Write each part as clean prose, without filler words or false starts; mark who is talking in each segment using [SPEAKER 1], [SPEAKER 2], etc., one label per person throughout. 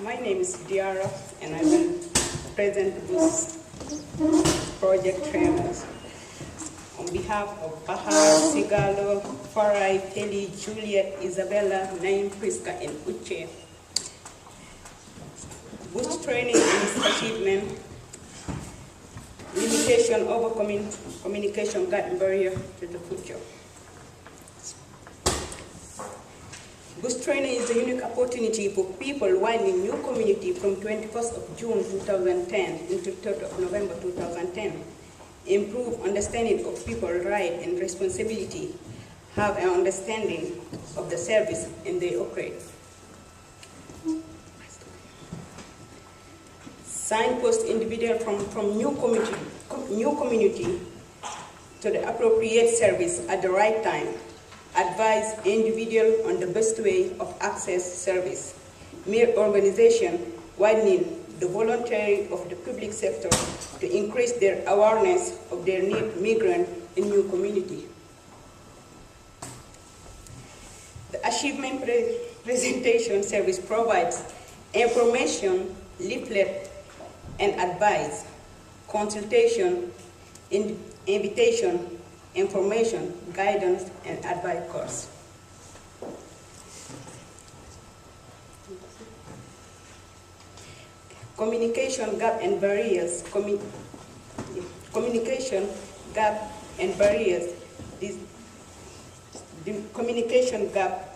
[SPEAKER 1] My name is Diara, and I will present this project trainers. On behalf of Bahar, Sigalo, Farai, Kelly, Juliet, Isabella, Naim, Priska, and Uche. Boost training and achievement, limitation over communication gap barrier to the future. Boost training is a unique opportunity for people while in new community from 21st of June 2010 until 3rd of November 2010. Improve understanding of people's rights and responsibility, have an understanding of the service and they operate. Signpost individual from new community to the appropriate service at the right time. Advise individual on the best way of access service. Mere organization widening the voluntary of the public sector to increase their awareness of their need migrant in new community. The achievement presentation service provides information, leaflet, and advice, consultation, invitation, information, guidance, and advice course. Communication gap and barriers. Communication gap and barriers. Communication gap.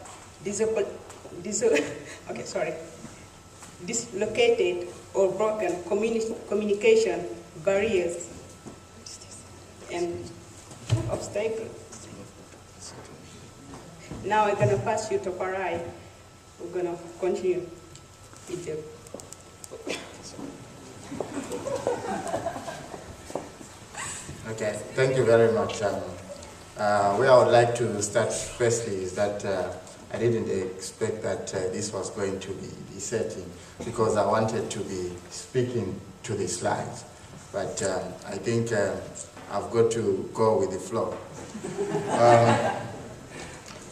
[SPEAKER 1] Dislocated or broken communication barriers and obstacles. Now I'm going to pass you to Farai. We're going to continue with the
[SPEAKER 2] Okay, thank you very much. Where I would like to start firstly is that I didn't expect that this was going to be the setting because I wanted to be speaking to the slides. But I think I've got to go with the flow.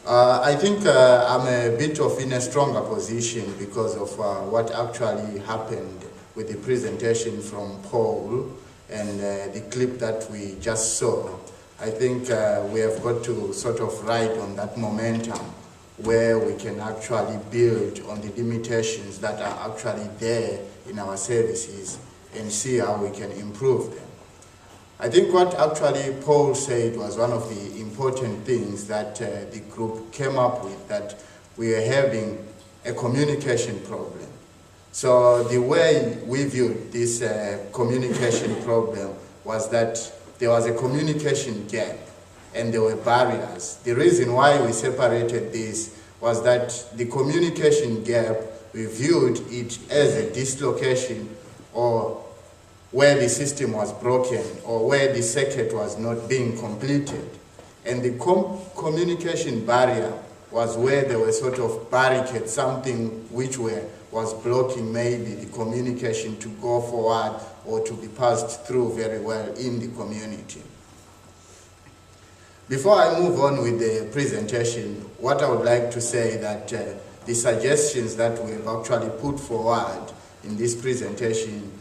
[SPEAKER 2] I think I'm a bit in a stronger position because of what actually happened with the presentation from Paul and the clip that we just saw. I think we have got to sort of ride on that momentum where we can actually build on the limitations that are actually there in our services and see how we can improve them. I think what actually Paul said was one of the important things that the group came up with, that we are having a communication problem. So the way we viewed this communication problem was that there was a communication gap and there were barriers. The reason why we separated this was that the communication gap, we viewed it as a dislocation or where the system was broken or where the circuit was not being completed. And the communication barrier was where there were sort of barricades, something which was blocking maybe the communication to go forward or to be passed through very well in the community. Before I move on with the presentation, what I would like to say that the suggestions that we've actually put forward in this presentation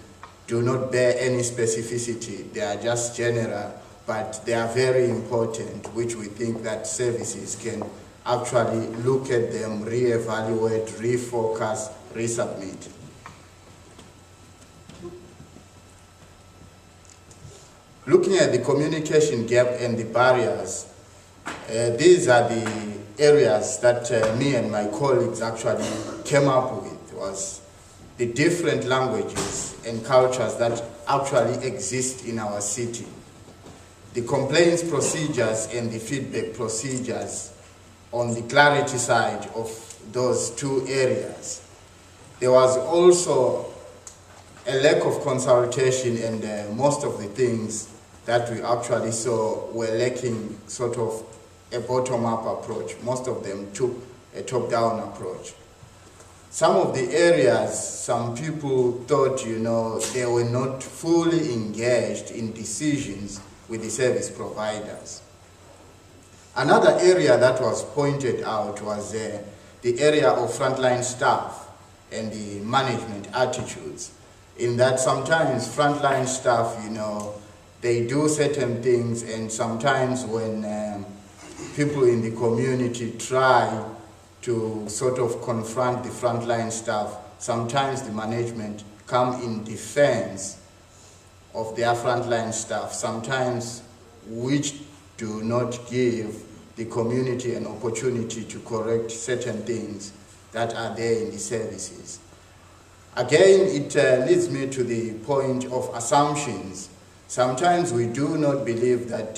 [SPEAKER 2] do not bear any specificity. They are just general, but they are very important, which we think that services can actually look at them, reevaluate, refocus, resubmit. Looking at the communication gap and the barriers, these are the areas that me and my colleagues actually came up with, was the different languages and cultures that actually exist in our city, the complaints procedures and the feedback procedures on the clarity side of those two areas. There was also a lack of consultation and most of the things that we actually saw were lacking sort of a bottom-up approach. Most of them took a top-down approach. Some of the areas, some people thought, they were not fully engaged in decisions with the service providers. Another area that was pointed out was the area of frontline staff and the management attitudes, in that sometimes frontline staff, they do certain things, and sometimes when people in the community try to sort of confront the frontline staff, sometimes the management come in defense of their frontline staff, sometimes which do not give the community an opportunity to correct certain things that are there in the services. Again, it leads me to the point of assumptions. Sometimes we do not believe that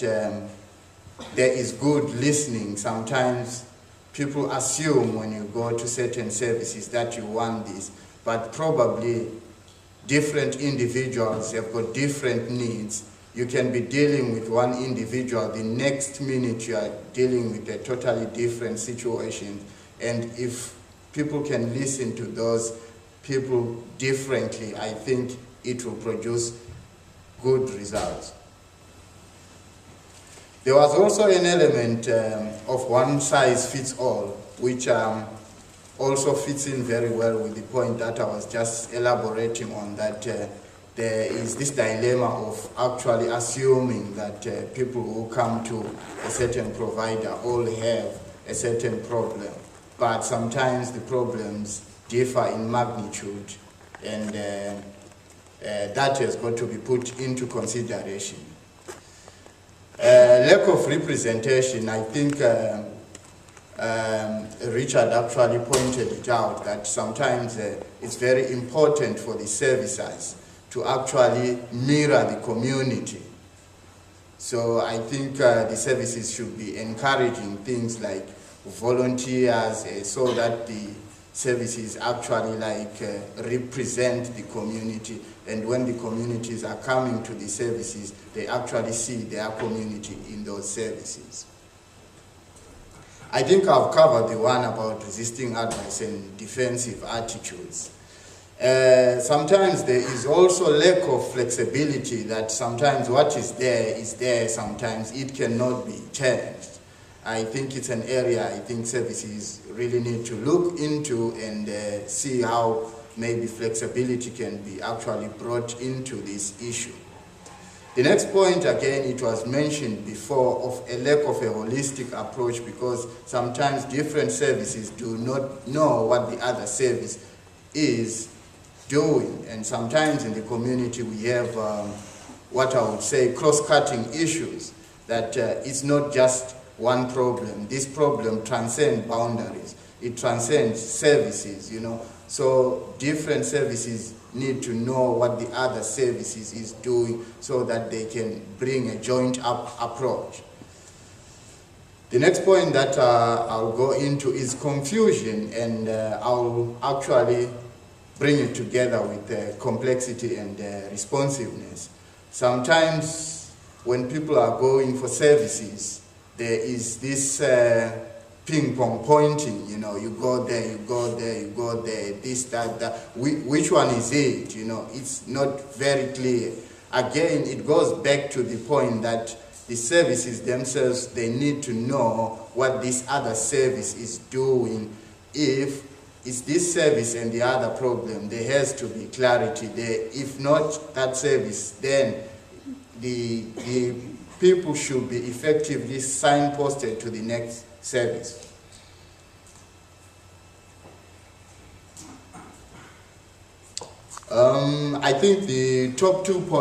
[SPEAKER 2] there is good listening. Sometimes people assume when you go to certain services that you want this, but probably different individuals have got different needs. You can be dealing with one individual, the next minute you are dealing with a totally different situation. And if people can listen to those people differently, I think it will produce good results. There was also an element of one size fits all, which also fits in very well with the point that I was just elaborating on, that there is this dilemma of actually assuming that people who come to a certain provider all have a certain problem, but sometimes the problems differ in magnitude, and that has got to be put into consideration. Lack of representation, I think Richard actually pointed it out, that sometimes it's very important for the services to actually mirror the community. So I think the services should be encouraging things like volunteers, so that the services actually represent the community, and when the communities are coming to the services, they actually see their community in those services. I think I've covered the one about resisting advice and defensive attitudes. Sometimes there is also lack of flexibility, that sometimes what is there, sometimes it cannot be changed. I think it's an area I think services really need to look into and see how maybe flexibility can be actually brought into this issue. The next point, again, it was mentioned before, of a lack of a holistic approach, because sometimes different services do not know what the other service is doing, and sometimes in the community we have what I would say cross-cutting issues, that it's not just one problem. This problem transcends boundaries. It transcends services, So different services need to know what the other services is doing, so that they can bring a joint up approach. The next point that I'll go into is confusion, and I'll actually bring it together with complexity and responsiveness. Sometimes when people are going for services, there is this ping-pong pointing, you go there, you go there, you go there, this, that. Which one is it? It's not very clear. Again, it goes back to the point that the services themselves, they need to know what this other service is doing. If it's this service and the other problem, there has to be clarity there. If not that service, then the people should be effectively signposted to the next service. I think the top 2 points